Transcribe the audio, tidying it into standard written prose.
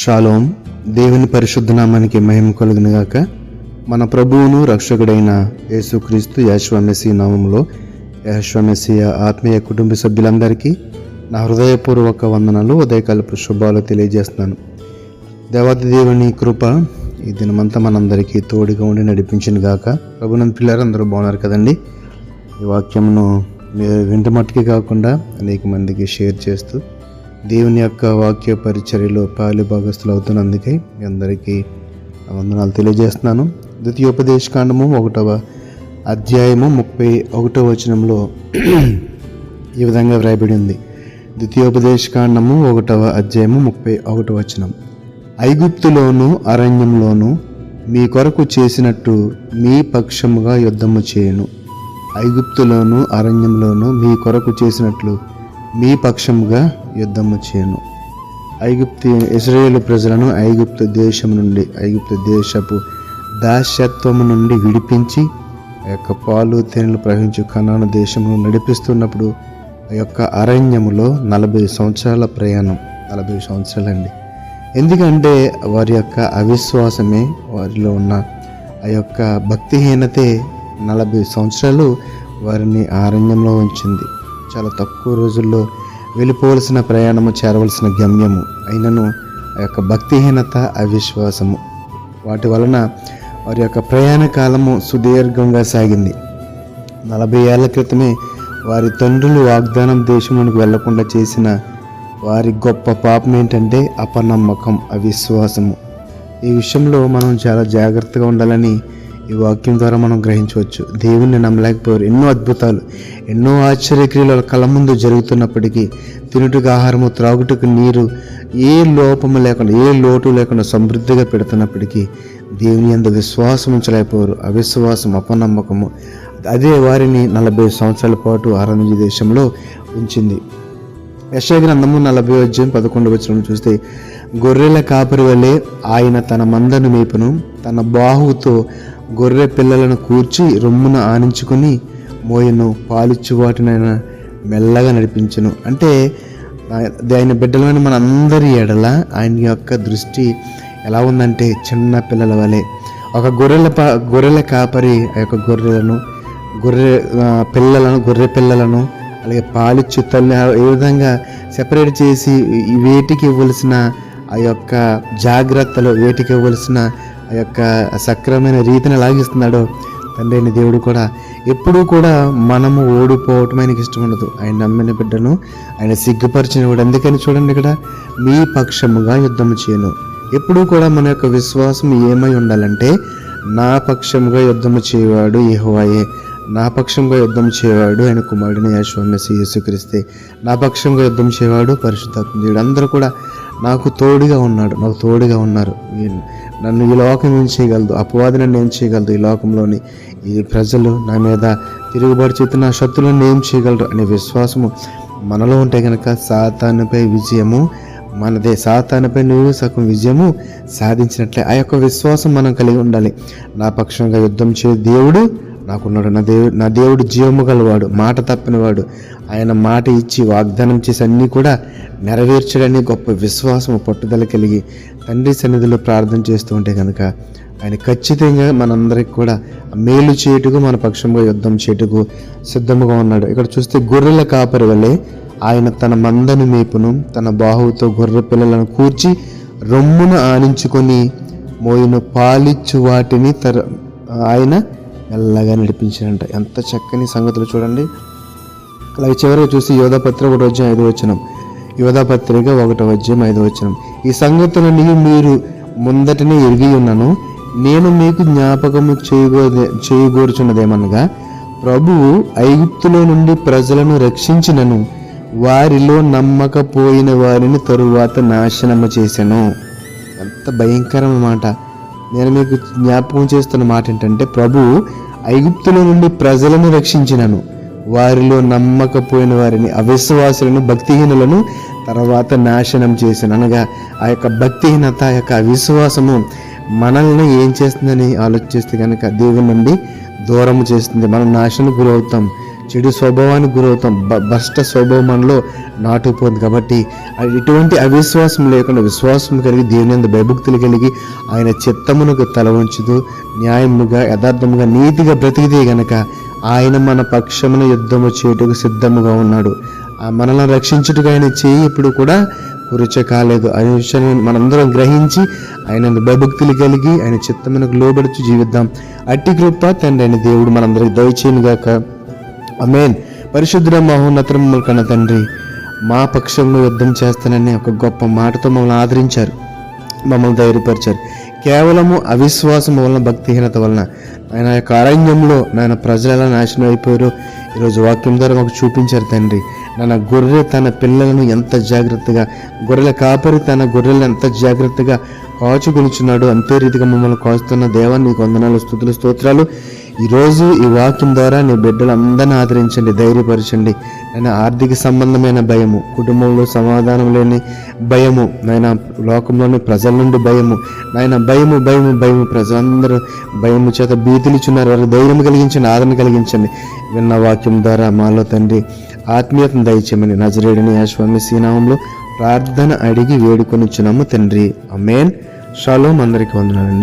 Shalom. దేవుని పరిశుద్ధ నామానికి మహిమ కలుగునుగాక. మన ప్రభువును రక్షకుడైన యేసుక్రీస్తు యెహోవా మెస్సీయ నామములో యెహోవా మెస్సీయ ఆత్మీయ కుటుంబ సభ్యులందరికీ నా హృదయపూర్వక వందనాలు, ఉదయకాలపు శుభాలు తెలియజేస్తున్నాను. దేవాది దేవుని కృప ఈ దినమంతా మనందరికీ తోడుగా ఉండి నడిపించింది గాక. ప్రభునందు పిల్లలు అందరూ బాగున్నారు కదండి. ఈ వాక్యమును మీరు వింట మట్టుకే కాకుండా అనేక మందికి షేర్ చేస్తూ దేవుని యొక్క వాక్య పరిచర్యలో పాలు భాగస్తులు అవుతున్నందుకే మీ అందరికీ వందనాలు తెలియజేస్తున్నాను. ద్వితీయోపదేశకాండము 1వ అధ్యాయము 31వ వచనంలో ఈ విధంగా వ్రాయబడి ఉంది. ద్వితీయోపదేశకాండము 1వ అధ్యాయము 31వ వచనం. ఐగుప్తులోను అరణ్యంలోను మీ కొరకు చేసినట్టు మీ పక్షముగా యుద్ధము చేయను. ఐగుప్తులోను అరణ్యంలోను మీ కొరకు చేసినట్లు మీ పక్షముగా యుద్ధము చేయను. ఇశ్రాయేలు ప్రజలను ఐగుప్తు దేశం నుండి, ఐగుప్తు దేశపు దాస్యత్వము నుండి విడిపించి ఆ యొక్క పాలు తేనెలు ప్రవహించు కనాను దేశమును నడిపిస్తున్నప్పుడు ఆ యొక్క అరణ్యములో 40 సంవత్సరాల ప్రయాణం. 40 సంవత్సరాలండి. ఎందుకంటే వారి యొక్క అవిశ్వాసమే, వారిలో ఉన్న ఆ యొక్క భక్తిహీనతే 40 సంవత్సరాలు వారిని అరణ్యంలో ఉంచింది. చాలా తక్కువ రోజుల్లో వెళ్ళిపోవలసిన ప్రయాణము, చేరవలసిన గమ్యము అయినను ఆ యొక్క భక్తిహీనత, అవిశ్వాసము వాటి వలన వారి యొక్క ప్రయాణ కాలము సుదీర్ఘంగా సాగింది. 40 ఏళ్ల క్రితమే వారి తండ్రులు వాగ్దానం దేశంలోనికి వెళ్లకుండా చేసిన వారి గొప్ప పాపం ఏంటంటే అపనమ్మకం, అవిశ్వాసము. ఈ విషయంలో మనం చాలా జాగ్రత్తగా ఉండాలని ఈ వాక్యం ద్వారా మనం గ్రహించవచ్చు. దేవుణ్ణి నమ్మలేకపోయారు. ఎన్నో అద్భుతాలు, ఎన్నో ఆశ్చర్యక్రియలు కళ్ళ ముందు జరుగుతున్నప్పటికీ తినుటకు ఆహారము, త్రాగుటకు నీరు, ఏ లోపము లేకుండా, ఏ లోటు లేకుండా సమృద్ధిగా పెడుతున్నప్పటికీ దేవుని యందు విశ్వాసం ఉంచలేకపోయారు. అవిశ్వాసం, అపనమ్మకము అదే వారిని 40 సంవత్సరాల పాటు అరణ్య దేశంలో ఉంచింది. యెషయా గ్రంథము 40వ అధ్యాయం 11వ వచనం చూస్తే, గొర్రెల కాపరి వలె ఆయన తన మందను మేపును, తన బాహువుతో గొర్రె పిల్లలను కూర్చి రొమ్మున ఆనించుకొని మోయను, పాలిచ్చు వాటినైనా మెల్లగా నడిపించును. అంటే ఆయన బిడ్డలమైన మన అందరి ఎడల ఆయన యొక్క దృష్టి ఎలా ఉందంటే చిన్న పిల్లల వలె. ఒక గొర్రెల కాపరి ఆ యొక్క గొర్రె పిల్లలను అలాగే పాలిచ్చు తల్లి ఏ విధంగా సెపరేట్ చేసి వేటికి ఇవ్వవలసిన ఆ యొక్క జాగ్రత్తలు, వేటికి ఇవ్వవలసిన ఆ యొక్క సక్రమైన రీతిని లాగిస్తున్నాడో తండ్రి అయిన దేవుడు కూడా ఎప్పుడూ కూడా మనము ఓడిపోవటం ఆయనకి ఇష్టం ఉండదు. ఆయన నమ్మిన బిడ్డను ఆయన సిగ్గుపరిచిన వాడు. అందుకని చూడండి, ఇక్కడ మీ పక్షముగా యుద్ధము చేయను. ఎప్పుడూ కూడా మన యొక్క విశ్వాసం ఏమై ఉండాలంటే, నా పక్షముగా యుద్ధము చేయవాడు యెహోవాయే, నా పక్షంగా యుద్ధం చేయవాడు ఆయన కుమారుడిని యెహోవా మెస్సీయ యేసుక్రీస్తే, నా పక్షంగా యుద్ధం చేయవాడు పరిశుద్ధాత్మ దేవుడు. అందరూ కూడా నాకు తోడుగా ఉన్నాడు, నాకు తోడుగా ఉన్నారు. నన్ను ఈ లోకం ఏం చేయగలదు, అపవాది నన్ను ఏం చేయగలదు, ఈ లోకంలోని ఈ ప్రజలు నా మీద తిరుగుబాటు చేస్తున్న నా శత్రువులను ఏం చేయగలరు అనే విశ్వాసము మనలో ఉంటే కనుక సాతానుపై విజయము మనదే. సాతానుపై నువ్వు సగం విజయము సాధించినట్లే. ఆ యొక్క విశ్వాసం మనం కలిగి ఉండాలి. నా పక్షంగా యుద్ధం చే దేవుడు నాకున్నాడు. నా దేవుడు జీవము గలవాడు, మాట తప్పినవాడు. ఆయన మాట ఇచ్చి వాగ్దానం చేసి అన్నీ కూడా నెరవేర్చడని గొప్ప విశ్వాసము, పట్టుదల కలిగి తండ్రి సన్నిధిలో ప్రార్థన చేస్తూ ఉంటే కనుక ఆయన ఖచ్చితంగా మనందరికి కూడా మేలు చేయుటకు, మన పక్షంగా యుద్ధం చేయుటకు సిద్ధముగా ఉన్నాడు. ఇక్కడ చూస్తే గొర్రెల కాపరి వలె ఆయన తన మందను మేపును, తన బాహువుతో గొర్రె పిల్లలను కూర్చి రొమ్మును ఆనించుకొని మోయును, పాలిచ్చు వాటిని ఆయన మెల్లగా నడిపించారంట. ఎంత చక్కని సంగతులు చూడండి. అలాగే చివరిగా చూసి యోధాపత్రిక 1వ అధ్యాయం 5వ వచనం. యోధాపత్రిక 1వ అధ్యాయం 5వ వచనం. ఈ సంగతులని మీరు ముందటనే ఎరిగి ఉన్నాను, నేను మీకు జ్ఞాపకము చేయగోరుచున్నదేమనగా, ప్రభువు ఐగుప్తులో నుండి ప్రజలను రక్షించినను వారిలో నమ్మకపోయిన వారిని తరువాత నాశనము చేశాను. ఎంత భయంకరమైన మాట. నేను మీకు జ్ఞాపకం చేస్తున్న మాట ఏంటంటే, ప్రభువు ఐగుప్తులో నుండి ప్రజలను రక్షించినను వారిలో నమ్మకపోయిన వారిని, అవిశ్వాసులను, భక్తిహీనులను తర్వాత నాశనం చేశాను. అనగా ఆ యొక్క భక్తిహీనత, ఆ యొక్క అవిశ్వాసము మనల్ని ఏం చేస్తుందని ఆలోచిస్తే కనుక దేవుని నుండి దూరము చేస్తుంది. మనం నాశనం గురవుతాం. చెడు స్వభావానికి గురవుతాం. భ్రష్ట స్వభావం మనలో నాటుకుపోతుంది. కాబట్టి ఇటువంటి అవిశ్వాసం లేకుండా విశ్వాసం కలిగి దేవుని యందు భయభక్తులు కలిగి ఆయన చిత్తమునకు తల ఉంచుతూ న్యాయముగా యథార్థముగా నీతిగా బ్రతికితే గనక ఆయన మన పక్షమున యుద్ధము చేయుటకు సిద్ధముగా ఉన్నాడు. మనల్ని రక్షించుటకు ఆయన చేయి ఇప్పుడు కూడా కురుచ కాలేదు అనే విషయాన్ని మనందరం గ్రహించి ఆయన భయభక్తులు కలిగి ఆయన చిత్తమునకు లోబడుచు జీవిద్దాం. అట్టి కృప తండ్రి అయిన దేవుడు మనందరికి దయచేయునుగాక. ఆమేన్. పరిశుద్ధుడ మహోన్నతముల కన్న తండ్రి, మా పక్షంలో యుద్ధం చేస్తానని ఒక గొప్ప మాటతో మమ్మల్ని ఆదరించారు, మమ్మల్ని ధైర్యపరిచారు. కేవలము అవిశ్వాసం వలన, భక్తిహీనత వలన ఆయన యొక్క అరణ్యంలో నాయన ప్రజలు ఎలా నాశనం అయిపోయారో ఈరోజు వాక్యం ద్వారా మాకు చూపించారు తండ్రి. నాన్న గొర్రె తన పిల్లలను ఎంత జాగ్రత్తగా, గొర్రెల కాపరి తన గొర్రెలను ఎంత జాగ్రత్తగా కాచుకొనిచున్నాడు, అంతే రీతిగా మమ్మల్ని కాస్తున్న దేవా నీకు వందనాలు, స్తుతులు, స్తోత్రాలు. ఈరోజు ఈ వాక్యం ద్వారా నీ బిడ్డలందరినీ ఆదరించండి, ధైర్యపరచండి. నేను ఆర్థిక సంబంధమైన భయము, కుటుంబంలో సమాధానం లేని భయము, నాయన లోకంలోని ప్రజల నుండి భయము, నాయన భయము భయము భయము ప్రజలందరూ భయము చేత భీతులిచున్నారు. వారికి ధైర్యం కలిగించండి, ఆదరణ కలిగించండి. విన్న వాక్యం ద్వారా మాలో తండ్రి ఆత్మీయతను దయచేయమని నజరేయుడైన యేసు మెస్సీయ నామములో ప్రార్థన అడిగి వేడుకొనిచున్నాము తండ్రి. ఆమేన్. షాలోమ్. అందరికీ వందనాలండి.